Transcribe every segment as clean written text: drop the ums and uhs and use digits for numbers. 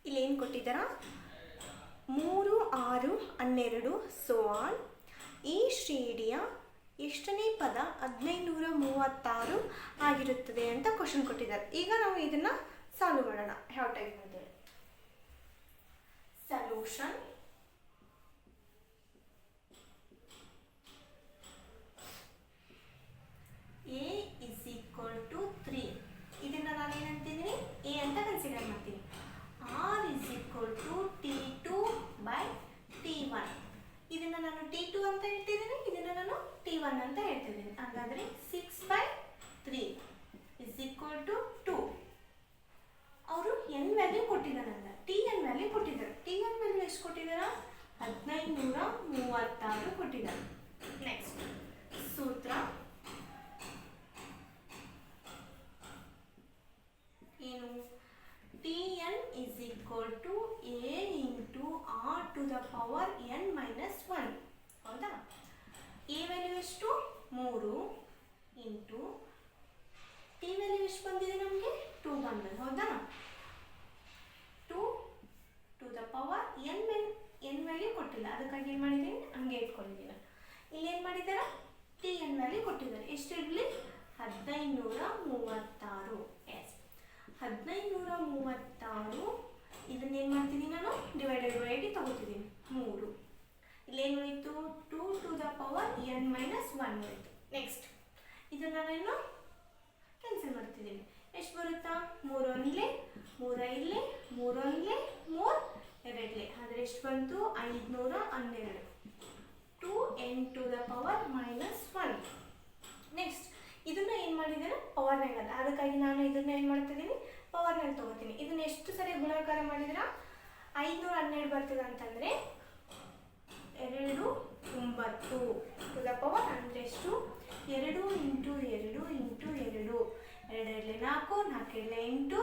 ಇಲ್ಲಿ ಏನು ಕೊಟ್ಟಿದ್ದಾರ 3, 6, 12 so on. ಈ ಶ್ರೇಣಿಯ ಎಷ್ಟನೇ ಪದ 1536 ಆಗಿರುತ್ತದೆ ಅಂತ ಕ್ವಶನ್ ಕೊಟ್ಟಿದ್ದಾರೆ. ಈಗ ನಾವು ಇದನ್ನ ಸಾಲ್ವ್ ಮಾಡೋಣ. ಯಾವ ಟೈಪ್ ಅಂದರೆ solution A is equal to 3. ಇದನ್ನ ನಾನು ಏನಂತಿದ್ದೀನಿ A ಅಂತ ಕನ್ಸಿಡರ್ ಮಾಡ್ತೀನಿ. R is equal to T2 by T1. ಇದನ್ನ ನಾನು T2 ಅಂತ ಹೇಳ್ತಿದ್ದೀನಿ, ಇದನ್ನ ನಾನು T1 ಅಂತ ಹೇಳ್ತಿದ್ದೀನಿ. ಹಾಗಾದ್ರೆ 6 by 3 is equal to 2. ಅವರು n ವ್ಯಾಲ್ಯೂ ಕೊಟ್ಟಿದ್ದಾರಲ್ಲ, Tn ವ್ಯಾಲ್ಯೂ ಕೊಟ್ಟಿದ್ದಾರೆ. Tn ವ್ಯಾಲ್ಯೂ ಎಷ್ಟು ಕೊಟ್ಟಿದ್ದಾರೆ? 1536 ಕೊಟ್ಟಿದ್ದಾರೆ. ನೆಕ್ಸ್ಟ್ ಸೂತ್ರ ಏನು? Tn is equal to A into R to the power n minus 1. ಹೌದಾ? A ವ್ಯಾಲ್ಯೂ ಎಷ್ಟು? 3 ಇಂಟು T ವ್ಯಾಲ್ಯೂ ಎಷ್ಟು ಬಂದಿದೆ ನಮಗೆ? 2 ಬಂದಿದೆ. ಹೌದಾ? 2 to the power n value ಕೊಟ್ಟಿಲ್ಲ, ಅದಕ್ಕಾಗಿ ಏನು ಮಾಡಿದ್ದೀನಿ ಹಂಗೆ ಇಟ್ಕೊಂಡಿದ್ದೀನಿ. ಇಲ್ಲಿ ಏನು ಮಾಡಿದ್ದಾರೆ? Tn ವ್ಯಾಲ್ಯೂ ಕೊಟ್ಟಿದ್ದಾರೆ. ಎಷ್ಟು ಇರಲಿ? 1536. ಎಸ್, 1536. ಇದನ್ನ ಏನು ಮಾಡ್ತೀನಿ ನಾನು? ಡಿವೈಡೆಡ್ ಬೈ ಡಿ ತಗೋತಿದ್ದೀನಿ 3. ಇಲ್ಲೇನು ಉಳಿತು? 2 to the power n minus 1 ಉಳಿತು. ನೆಕ್ಸ್ಟ್ ಇದನ್ನು ನಾನು ಕ್ಯಾನ್ಸಲ್ ಮಾಡ್ತಿದ್ದೀನಿ. ಎಷ್ಟು ಬರುತ್ತಾ? 3 ಒಂದ್ಲೆ 3 ಇಲ್ಲೇ 3 ಒಂದ್ಲೆ 3 ಎರಡ್ಲೆ, ಆದರೆ ಎಷ್ಟು ಬಂತು? 512. 2n to the power minus 1. Next ಇದನ್ನ ಏನು ಮಾಡಿದ್ದೇನೆ? ಪವರ್ನಾಗ ಅಲ್ಲ, ಅದಕ್ಕಾಗಿ ನಾನು ಇದನ್ನ ಏನು ಮಾಡ್ತಿದ್ದೀನಿ? ಪವರ್ನಾಗ ತಗೋತೀನಿ. ಇದನ್ನ ಎಷ್ಟು ಸರಿ ಗುಣಾಕಾರ ಮಾಡಿದ್ರ 512 ಬರ್ತದೆ ಅಂತಂದರೆ 2 9 ಟು ದ ಪವರ್ ಅಂದರೆ ಎಷ್ಟು? 2 ಇಂಟು 2 ಇಂಟು 2, 2 4, 4 8,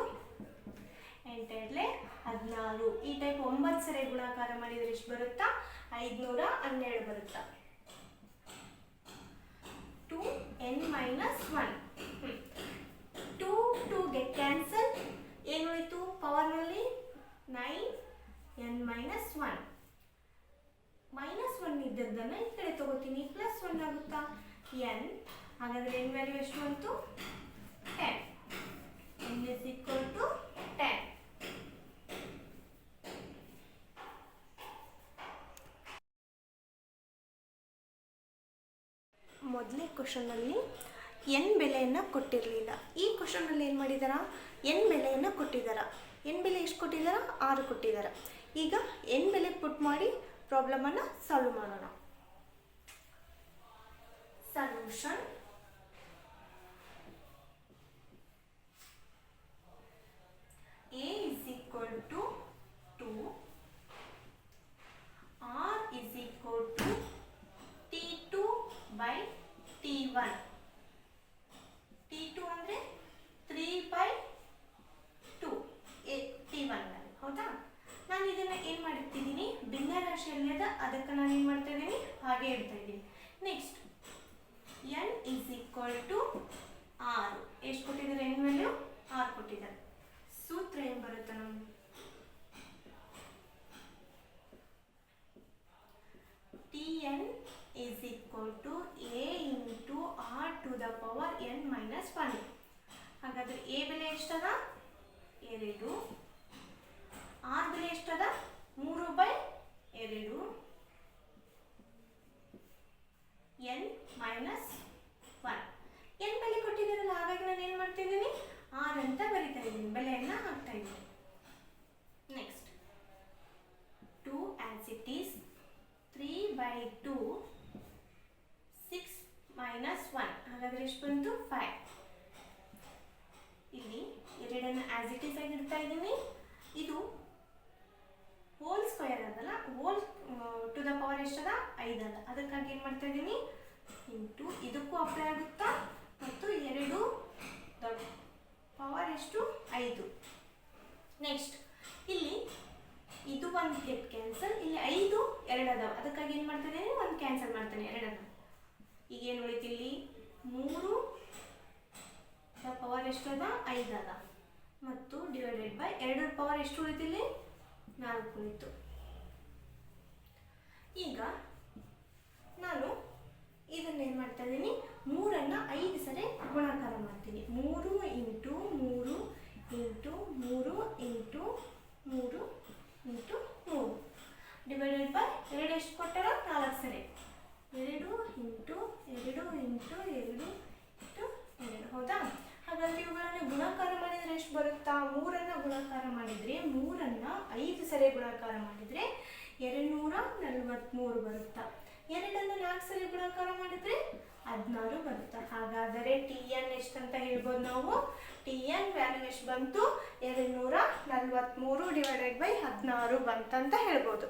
8 16. ಈ ಟೈಪ್ 9 ಸರಿ ಗುಣಾಕಾರ ಮಾಡಿದರೆ ಎಷ್ಟು ಬರುತ್ತಾ? 512 ಬರುತ್ತಾ? 2n minus 1. 2 get cancel. ಏನು ಉಳಿತು? ಪವರ್ನಲ್ಲಿ 9n minus 1. -1 ಇದ್ದದ್ದನ್ನು ಈ ಕಡೆ ತಗೋತೀನಿ, +1 ಆಗುತ್ತಾ? n. ಹಾಗಾದರೆ n ವ್ಯಾಲ್ಯೂ ಎಷ್ಟು ಬಂತು? 10. n is equal to 10. ಮೊದಲನೇ ಕ್ವಶನ್ನಲ್ಲಿ n ಬೆಲೆಯನ್ನು ಕೊಟ್ಟಿರಲಿಲ್ಲ. ಈ ಕ್ವಶನ್ನಲ್ಲಿ ಏನು ಮಾಡಿದಾರ? n ಬೆಲೆಯನ್ನು ಕೊಟ್ಟಿದ್ದಾರ. n ಬೆಲೆ ಎಷ್ಟು ಕೊಟ್ಟಿದ್ದಾರ? 6 ಕೊಟ್ಟಿದ್ದಾರ. ಈಗ n ಬೆಲೆ ಪುಟ್ ಮಾಡಿ ಪ್ರಾಬ್ಲಮನ್ನು ಸಾಲ್ವ್ ಮಾಡೋಣ. Solution A is equal to 2, R is equal to T2 by T1. T2 ಅಂದರೆ 3 by 2 T1 ನಲ್ಲಿ. ಹೌದಾ? ನಾನು ಇದನ್ನು ಏನು ಮಾಡಿರ್ತಿದ್ದೀನಿ? ಭಿನ್ನರಾಶಿಯಲ್ಲಿ ಅದ, ಅದಕ್ಕೆ ನಾನು ಏನು ಮಾಡ್ತಾ ಇದ್ದೀನಿ? ಹಾಗೆ ಇಡ್ತಾ ಇದ್ದೀನಿ. Next n is equal to 6. ಎಷ್ಟು ಕೊಟ್ಟಿದ್ದಾರೆ? n ವ್ಯಾಲ್ಯೂ 6 ಕೊಟ್ಟಿದ್ದಾರೆ. ಸೂತ್ರ ಏನು ಬರುತ್ತೆ ನಮ್ಗೆ? Tn is equal to A into R to the power n minus 1. ಹಾಗಾದರೆ A ಬೆಲೆ ಎಷ್ಟದ? 2. R ಬೆಲೆ ಎಷ್ಟದ? 3 by 2. n minus 1. n ಬೆಲೆ ಕೊಟ್ಟಿದ್ದಾರಲ್ಲ, ಹಾಗಾಗಿ ನಾನು ಏನು ಮಾಡ್ತಿದ್ದೀನಿ? R ಅಂತ ಬರಿತಾ ಇದ್ದೀನಿ, ಬೆಲೆಯನ್ನು ಹಾಕ್ತಾ ಇದ್ದೀನಿ. Next 2 as it is. 3 by 2, 6 minus 1. ಹಾಗಾದರೆ ಎಷ್ಟು ಬಂತು? 5. ಇಲ್ಲಿ 2 ಆಸ್ ಇಟ್ ಈಸ್ ಆಗಿ ಇಡ್ತಾ ಇದ್ದೀನಿ. ಇದು ಹೋಲ್ ಸ್ಕ್ವೇರ್ ಅದಲ್ಲ, ಹೋಲ್ ಟು ದ ಪವರ್ ಎಷ್ಟದ? 5 ಅಲ್ಲ, ಅದಕ್ಕಾಗಿ ಏನು ಮಾಡ್ತಾ ಇದ್ದೀನಿ? ಇಂಟು ಇದಕ್ಕೂ ಅಪ್ಲೈ ಆಗುತ್ತಾ? ಮತ್ತು 2 ದೊಡ್ಡ ಪವರ್ ಎಷ್ಟು? 5. ನೆಕ್ಸ್ಟ್ ಇಲ್ಲಿ ಇದು ಒಂದು ಗೆಟ್ ಕ್ಯಾನ್ಸಲ್, ಇಲ್ಲಿ 5 2 ಅದಾವ, ಅದಕ್ಕಾಗಿ ಏನು ಮಾಡ್ತಾನೆ? ಒಂದು ಕ್ಯಾನ್ಸಲ್ ಮಾಡ್ತಾನೆ, 2 ಅದಾವ. ಈಗ ಏನು ಉಳಿತು? ಇಲ್ಲಿ 3 ಪವರ್ ಎಷ್ಟು ಅದ? 5 ಅದ, ಮತ್ತು ಡಿವೈಡೆಡ್ ಬೈ 2 ಪವರ್ ಎಷ್ಟು ಉಳಿತು? ಇಲ್ಲಿ 4 ಉಳಿತು. ಈಗ ನಾನು ಇದನ್ನೇನು ಮಾಡ್ತಾ ಇದ್ದೀನಿ, 3ಅನ್ನು 5 ಸರಿ ಗುಣಾಕಾರ ಮಾಡ್ತೀನಿ. 3 into 3 into 3 into 3 into 3 divided by 2 ಎಷ್ಟು ಕೊಟ್ಟಾರ? 4 ಸರಿ. 2 ಇಂಟು 2 ಇಂಟು 2 ಇಂಟು 2. ಹೌದಾ? ಹಾಗಾಗಿ ಇವುಗಳನ್ನು ಗುಣಾಕಾರ ಮಾಡಿದರೆ ಎಷ್ಟು ಬರುತ್ತಾ? 3ಅನ್ನು ಗುಣಾಕಾರ ಮಾಡಿದರೆ 3ಅನ್ನು 5 ಸರಿ ಗುಣಾಕಾರ ಮಾಡಿದರೆ 243 ಬರುತ್ತಾ. 2ಅನ್ನು 4 ಸರಿ ಗುಣಾಕಾರ ಮಾಡಿದರೆ 16 ಬರುತ್ತಾ. ಹಾಗಾದರೆ ಟಿ ಎನ್ ಎಷ್ಟಂತ ಹೇಳ್ಬೋದು ನಾವು? ಟಿ ಎನ್ ವ್ಯಾಲ್ಯೂ ಎಷ್ಟು ಬಂತು? 243 ಡಿವೈಡೆಡ್ ಬೈ 16 ಬಂತಂತ ಹೇಳ್ಬೋದು.